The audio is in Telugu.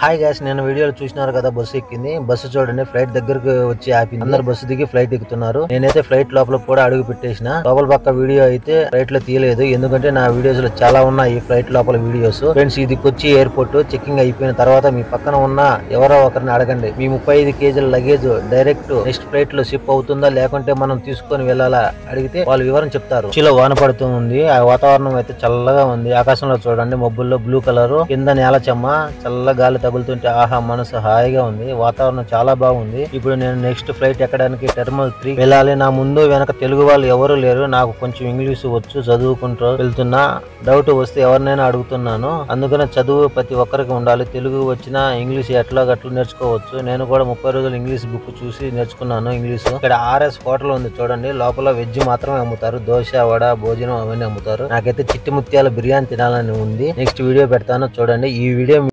హాయ్ గ్యాస్, నేను వీడియోలో చూసినారు కదా బస్సు ఎక్కింది. బస్సు చూడండి ఫ్లైట్ దగ్గరకు వచ్చి ఆపింది. అందరు బస్సు దిగి ఫ్లైట్ ఎక్కుతున్నారు. నేనైతే ఫ్లైట్ లోపల కూడా అడుగు పెట్టేసిన. లోపల పక్క వీడియో అయితే ఫ్లైట్ లో తీయలేదు, ఎందుకంటే నా వీడియోస్ లో చాలా ఉన్నాయి ఫ్లైట్ లోపల వీడియోస్. ఫ్రెండ్స్, ఇది కొచ్చి ఎయిర్పోర్ట్ చెకింగ్ అయిపోయిన తర్వాత మీ పక్కన ఉన్న ఎవరో ఒకరిని అడగండి, మీ 35 కేజీల లగేజ్ డైరెక్ట్ నెక్స్ట్ ఫ్లైట్ లో షిప్ అవుతుందా లేకుంటే మనం తీసుకొని వెళ్ళాలా అడిగితే వాళ్ళు వివరం చెప్తారు. చిలో వాన పడుతూ ఉంది. ఆ వాతావరణం అయితే చల్లగా ఉంది. ఆకాశంలో చూడండి మబ్బుల్లో బ్లూ కలర్, కింద నేల చెమ్మ, చల్ల గాలి తగులుతుంటే ఆహా మనసు హాయిగా ఉంది. వాతావరణం చాలా బాగుంది. ఇప్పుడు నేను నెక్స్ట్ ఫ్లైట్ ఎక్కడానికి టెర్మినల్ 3 వెళ్ళాలి. నా ముందు వెనక తెలుగు వాళ్ళు ఎవరు లేరు. నాకు కొంచెం ఇంగ్లీష్ వచ్చు, చదువుకుంటూ వెళ్తున్నా. డౌట్ వస్తే ఎవరినైనా అడుగుతున్నాను. అందుకనే చదువు ప్రతి ఒక్కరికి ఉండాలి. తెలుగు వచ్చినా ఇంగ్లీష్ ఎట్లా గట్లు నేర్చుకోవచ్చు. నేను కూడా 30 రోజులు ఇంగ్లీష్ బుక్ చూసి నేర్చుకున్నాను ఇంగ్లీష్. ఇక్కడ RS హోటల్ ఉంది చూడండి. లోపల వెజ్ మాత్రమే అమ్ముతారు. దోశ, వడ, భోజనం అవన్నీ అమ్ముతారు. నాకైతే చిట్టి ముత్యాల బిర్యానీ తినాలని ఉంది. నెక్స్ట్ వీడియో పెడతాను చూడండి. ఈ వీడియో